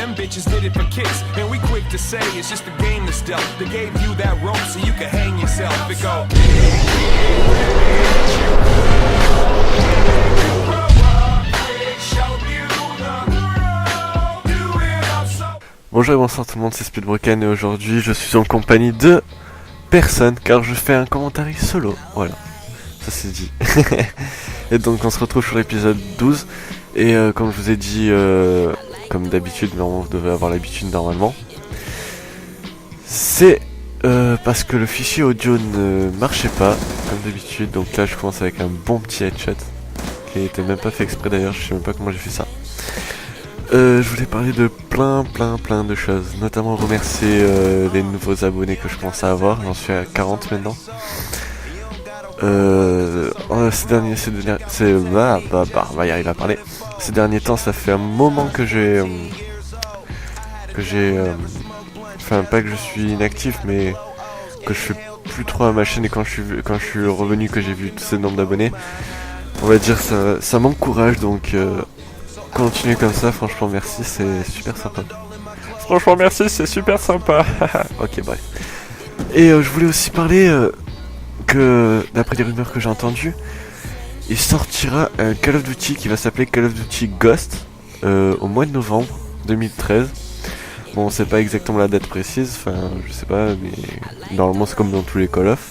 them bitches did it for kicks. And we quick to say it's just a game that's dealt. They gave you that rope so you could hang yourself. It go. Bonjour et bonsoir tout le monde, c'est Speedbroken et aujourd'hui je suis en compagnie de personne car je fais un commentaire solo, voilà, ça c'est dit. Et donc on se retrouve sur l'épisode 12 et comme je vous ai dit, comme d'habitude, mais vous devez avoir l'habitude normalement, c'est parce que le fichier audio ne marchait pas comme d'habitude, donc là je commence avec un bon petit headshot qui n'était même pas fait exprès d'ailleurs, je sais même pas comment j'ai fait ça. Je voulais parler de plein de choses, notamment remercier les nouveaux abonnés que je commence à avoir, j'en suis à 40 maintenant. Ces derniers temps, ça fait un moment que j'ai, enfin pas que je suis inactif, mais que je fais plus trop à ma chaîne, et quand je suis revenu, que j'ai vu tout ce nombre d'abonnés, on va dire ça m'encourage, donc continuez comme ça, franchement merci, c'est super sympa. Franchement merci, c'est super sympa. Ok, bref. Et je voulais aussi parler que, d'après les rumeurs que j'ai entendues, il sortira un Call of Duty qui va s'appeler Call of Duty Ghost au mois de novembre 2013. Bon, on sait pas exactement la date précise, enfin je sais pas, mais normalement c'est comme dans tous les Call of.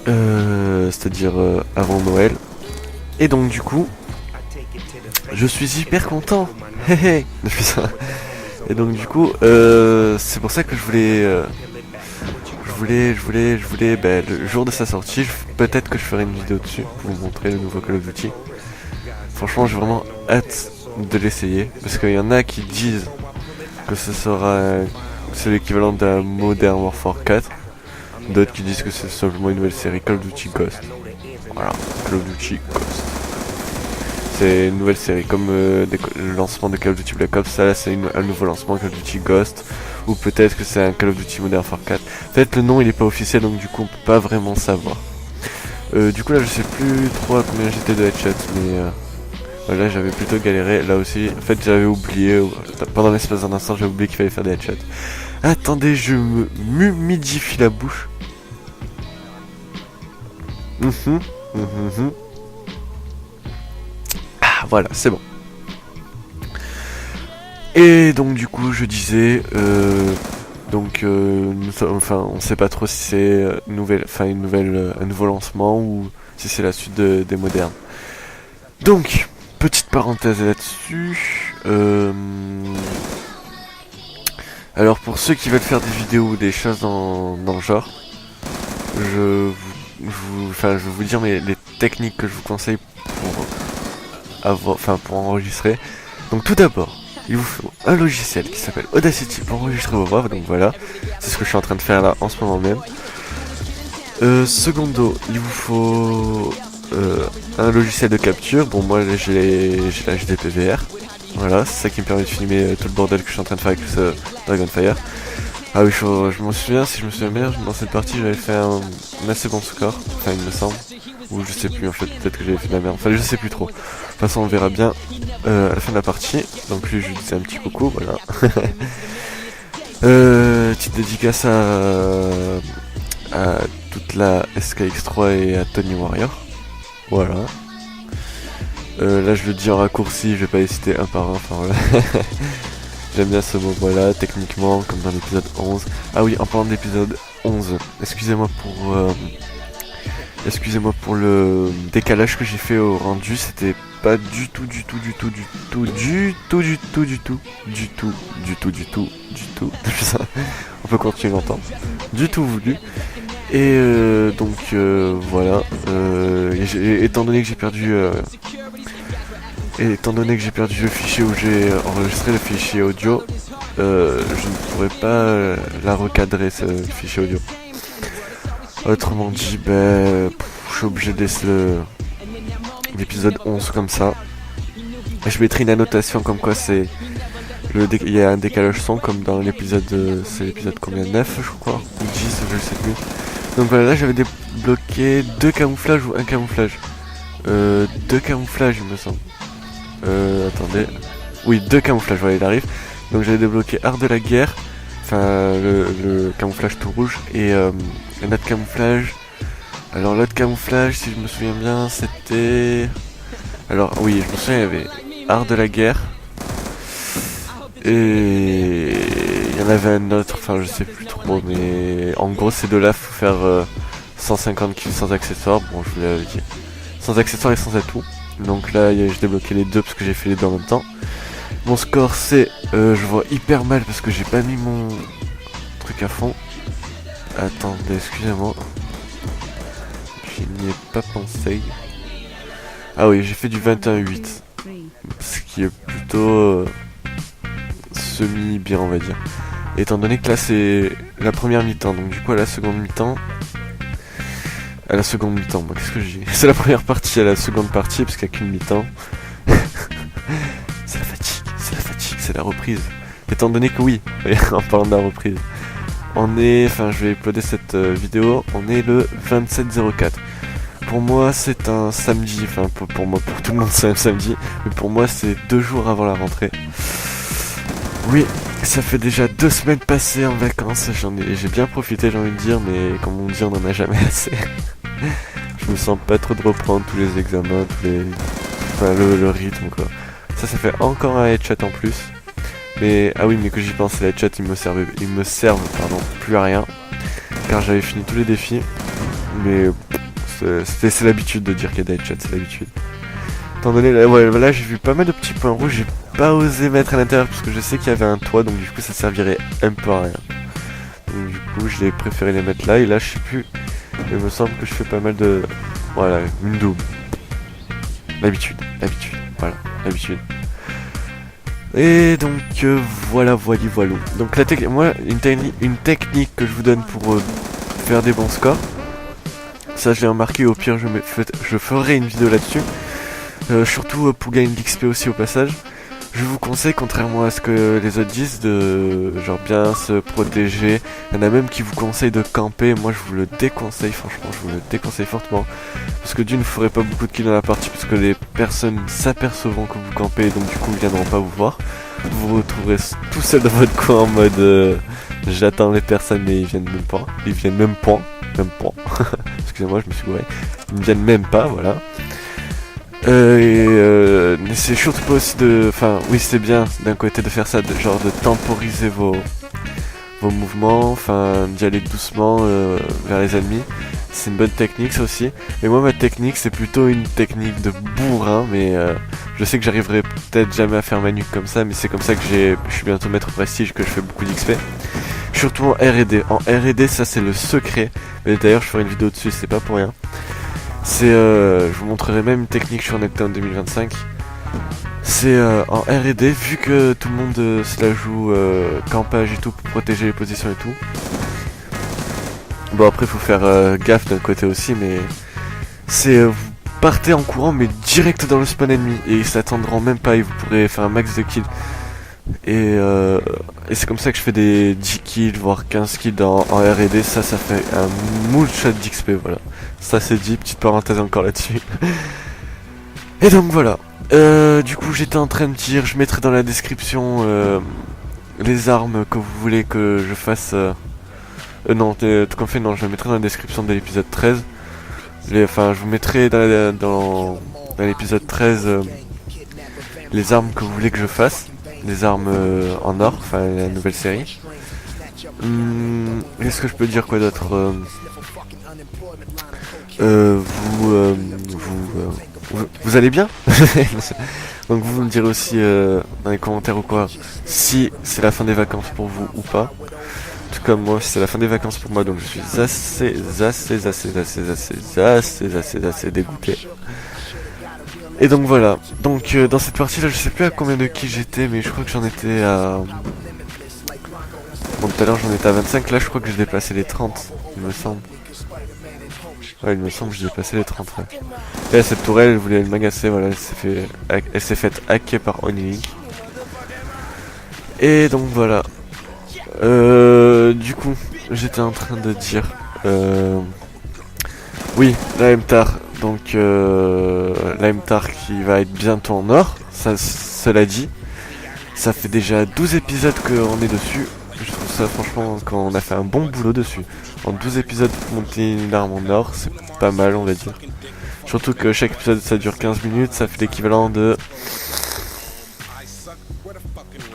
C'est-à-dire avant Noël. Et donc du coup, je suis hyper content. Depuis ça. Et donc du coup, c'est pour ça que je voulais, le jour de sa sortie, peut-être que je ferai une vidéo dessus pour vous montrer le nouveau Call of Duty. Franchement, j'ai vraiment hâte de l'essayer, parce qu'il y en a qui disent que ce sera c'est l'équivalent d'un Modern Warfare 4, d'autres qui disent que c'est simplement une nouvelle série Call of Duty Ghost. Voilà, Call of Duty Ghost. C'est une nouvelle série, comme le lancement de Call of Duty Black Ops, ça là c'est un nouveau lancement Call of Duty Ghost, ou peut-être que c'est un Call of Duty Modern Warfare 4. Peut-être le nom il est pas officiel, donc du coup on peut pas vraiment savoir. Du coup là je sais plus trop à combien j'étais de headshot, mais là j'avais plutôt galéré, là aussi, en fait j'avais oublié, pendant l'espace d'un instant j'ai oublié qu'il fallait faire des headshots. Attendez, je me humidifie la bouche. Voilà, c'est bon. Et donc du coup je disais, on sait pas trop si c'est un nouveau lancement ou si c'est la suite des modernes. Donc, petite parenthèse là-dessus. Alors pour ceux qui veulent faire des vidéos ou des choses dans le genre, je vais vous dire les techniques que je vous conseille pour enregistrer. Donc tout d'abord, il vous faut un logiciel qui s'appelle Audacity pour enregistrer vos voix, donc voilà, c'est ce que je suis en train de faire là en ce moment même. Secondo, il vous faut un logiciel de capture. Bon, moi j'ai la HDPVR, voilà, c'est ça qui me permet de filmer tout le bordel que je suis en train de faire avec ce Dragonfire. Ah oui, je m'en souviens, si je me souviens bien, dans cette partie j'avais fait un assez bon score, enfin il me semble, ou je sais plus en fait, peut-être que j'avais fait de la merde, enfin je sais plus trop. De toute façon on verra bien à la fin de la partie, donc lui je lui disais un petit coucou, voilà. Petite dédicace à toute la SKX3 et à Tony Warrior, voilà. Là je le dis en raccourci, je vais pas les citer un par un, enfin voilà. J'aime bien ce mot, voilà, techniquement, comme dans l'épisode 11. Ah oui, en parlant de l'épisode 11, excusez-moi pour le décalage que j'ai fait au rendu, c'était pas du tout, on peut continuer longtemps, du tout voulu. Et voilà, étant donné que j'ai perdu le fichier où j'ai enregistré le fichier audio, je ne pourrais pas la recadrer, ce fichier audio. Autrement dit, je suis obligé de laisser l'épisode 11 comme ça. Et je mettrai une annotation comme quoi il y a un décalage son, comme dans l'épisode, c'est l'épisode combien, 9 je crois, ou 10, je ne sais plus. Donc voilà, là j'avais débloqué 2 camouflages ou 1 camouflage. 2 camouflages il me semble. Attendez. Oui, 2 camouflages, voilà, il arrive. Donc j'avais débloqué art de la guerre, enfin le camouflage tout rouge, et un autre camouflage. Alors l'autre camouflage, si je me souviens bien, c'était... Alors oui, je me souviens, il y avait art de la guerre. Et il y en avait un autre, enfin je sais plus trop, mais en gros ces deux-là, faut faire 150 kills sans accessoires, bon je vous l'avais dit. Sans accessoires et sans atout. Donc là j'ai débloqué les deux parce que j'ai fait les deux en même temps. Mon score c'est, je vois hyper mal parce que j'ai pas mis mon truc à fond. Attendez, excusez-moi. Je n'y ai pas pensé. Ah oui, j'ai fait du 21-8. Ce qui est plutôt semi bien on va dire. Étant donné que là c'est la première mi-temps, donc du coup à la seconde mi-temps... À la seconde mi-temps, bon, qu'est-ce que je dis? C'est la première partie à la seconde partie parce qu'il n'y a qu'une mi-temps. C'est la fatigue, c'est la reprise. Étant donné que oui, en parlant de la reprise, on est, enfin je vais uploader cette vidéo, on est le 27-04. Pour moi c'est un samedi, enfin pour moi, pour tout le monde c'est un samedi, mais pour moi c'est 2 jours avant la rentrée. Oui, ça fait déjà 2 semaines passées en vacances, j'ai bien profité j'ai envie de dire, mais comme on dit on n'en a jamais assez. Je me sens pas trop de reprendre tous les examens, enfin le rythme quoi. Ça fait encore un headshot en plus. Mais ah oui, mais que j'y pense, les headshots ils me servent plus à rien, car j'avais fini tous les défis. Mais c'est l'habitude de dire qu'il y a des headshots, c'est l'habitude. Étant donné là j'ai vu pas mal de petits points rouges, j'ai pas osé mettre à l'intérieur parce que je sais qu'il y avait un toit, donc du coup ça servirait un peu à rien. Donc du coup j'ai préféré les mettre là, et là je sais plus. Il me semble que je fais pas mal de... Voilà, une double. L'habitude, voilà, l'habitude. Et donc voilà. Donc moi, une technique que je vous donne pour faire des bons scores. Ça j'ai remarqué, au pire je ferai une vidéo là-dessus. Surtout pour gagner de l'XP aussi au passage. Je vous conseille, contrairement à ce que les autres disent, de genre bien se protéger. Il y en a même qui vous conseillent de camper. Moi je vous le déconseille, franchement, je vous le déconseille fortement. Parce que d'une, vous ferez pas beaucoup de kills dans la partie, parce que les personnes s'apercevront que vous campez, et donc du coup ils viendront pas vous voir. Vous vous retrouverez tout seul dans votre coin en mode j'attends les personnes mais ils viennent même pas. Excusez-moi, je me suis gouré. Ils ne viennent même pas, voilà. Mais c'est surtout pas aussi de... Enfin, oui, c'est bien d'un côté de faire ça, genre de temporiser vos mouvements, enfin d'y aller doucement vers les ennemis. C'est une bonne technique ça aussi. Et moi ma technique c'est plutôt une technique de bourrin, mais je sais que j'arriverai peut-être jamais à faire ma nuque comme ça, mais c'est comme ça que je suis bientôt maître prestige, que je fais beaucoup d'XP. Surtout en R&D. En R&D ça c'est le secret. Mais d'ailleurs je ferai une vidéo dessus, c'est pas pour rien. C'est je vous montrerai même une technique sur Knockdown 2025. C'est en R&D, vu que tout le monde se la joue campage et tout pour protéger les positions et tout. Bon après faut faire gaffe d'un côté aussi, mais c'est vous partez en courant mais direct dans le spawn ennemi et ils s'attendront même pas et vous pourrez faire un max de kills. Et c'est comme ça que je fais des 10 kills voire 15 kills en R&D. Ça fait un moonshot d'XP, voilà. Ça c'est dit, petite parenthèse encore là-dessus. Et donc voilà. Du coup j'étais en train de dire, je mettrai dans la description les armes que vous voulez que je fasse. Non, tout compte fait, non, je le mettrai dans la description de l'épisode 13. Enfin, je vous mettrai dans l'épisode 13 les armes que vous voulez que je fasse. Les armes en or, enfin la nouvelle série. Qu'est-ce que je peux dire quoi d'autre vous allez bien? Donc vous me direz aussi dans les commentaires ou quoi si c'est la fin des vacances pour vous ou pas. Tout comme moi, c'est la fin des vacances pour moi, donc je suis assez dégoûté. Et donc voilà. Donc dans cette partie là, je sais plus à combien de kills j'étais, mais je crois que j'en étais à... Bon, tout à l'heure j'en étais à 25, là je crois que j'ai dépassé les 30, il me semble. Ouais, il me semble que j'ai dépassé les 30. Ouais. Et là, cette tourelle, elle voulait m'agacer, voilà, elle s'est faite hacker par Onilink. Et donc voilà. Du coup, j'étais en train de dire... Oui, la MTAR. Donc la MTAR qui va être bientôt en or, ça, cela dit. Ça fait déjà 12 épisodes qu'on est dessus. Je trouve ça franchement qu'on a fait un bon boulot dessus. En 12 épisodes monter une arme en or, c'est pas mal on va dire. Surtout que chaque épisode ça dure 15 minutes, ça fait l'équivalent de...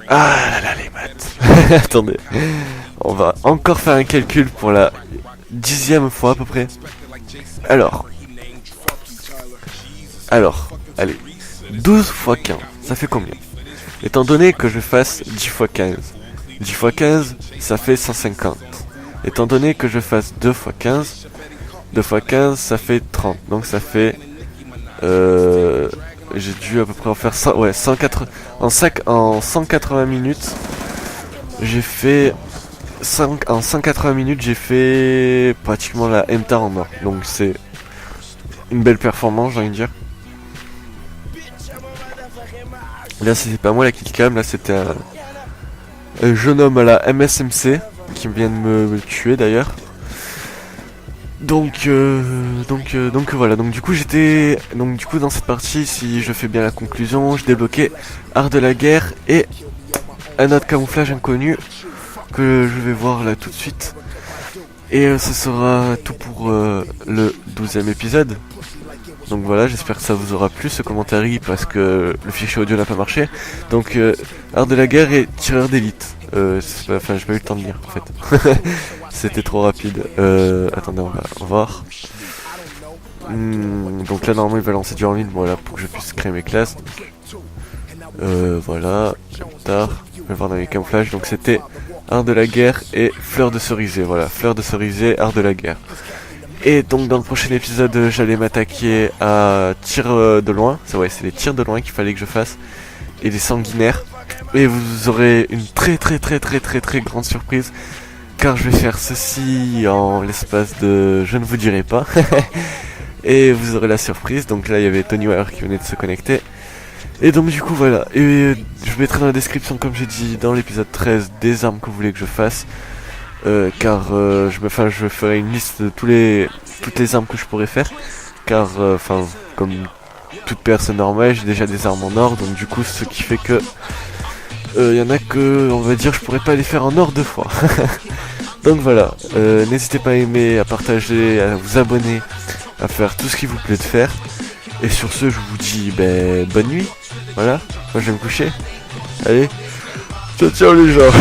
Ah là là les maths. Attendez, on va encore faire un calcul pour la 10e fois à peu près. Alors, allez, 12 x 15, ça fait combien? Étant donné que je fasse 10 x 15, 10 x 15, ça fait 150. Étant donné que je fasse 2 x 15, 2 x 15, ça fait 30. Donc ça fait... j'ai dû à peu près en faire 100, ouais, 180, en 180 minutes, j'ai fait... en 180 minutes, j'ai fait pratiquement la MTAR en or. Donc c'est une belle performance, j'ai envie de dire. Là, c'était pas moi la killcam, là c'était un jeune homme à la MSMC qui vient de me tuer d'ailleurs. Donc voilà, donc du coup dans cette partie, si je fais bien la conclusion, je débloquais art de la guerre et un autre camouflage inconnu que je vais voir là tout de suite. Et ce sera tout pour le 12e épisode. Donc voilà, j'espère que ça vous aura plu ce commentaire parce que le fichier audio n'a pas marché. Donc art de la guerre et tireur d'élite. Enfin, j'ai pas eu le temps de lire en fait. C'était trop rapide. Attendez, on va voir. Donc là normalement il va lancer du en ligne, voilà, pour que je puisse créer mes classes. Voilà, tard. Je vais voir dans les camouflages. Donc c'était art de la guerre et fleur de cerisier. Voilà, fleur de cerisier, art de la guerre. Et donc dans le prochain épisode, j'allais m'attaquer à tir de loin. C'est les tirs de loin qu'il fallait que je fasse. Et les sanguinaires. Et vous aurez une très grande surprise. Car je vais faire ceci en l'espace de... Je ne vous dirai pas. Et vous aurez la surprise. Donc là il y avait Tony Wire qui venait de se connecter. Et donc du coup voilà. Et je mettrai dans la description, comme j'ai dit dans l'épisode 13, des armes que vous voulez que je fasse. Car je ferai une liste de toutes les armes que je pourrais faire. Car comme toute personne normale, j'ai déjà des armes en or. Donc du coup ce qui fait que y en a que, on va dire, je pourrais pas les faire en or 2 fois. Donc voilà, n'hésitez pas à aimer, à partager, à vous abonner, à faire tout ce qui vous plaît de faire. Et sur ce, je vous dis bonne nuit. Voilà, moi je vais me coucher. Allez, ciao ciao les gens.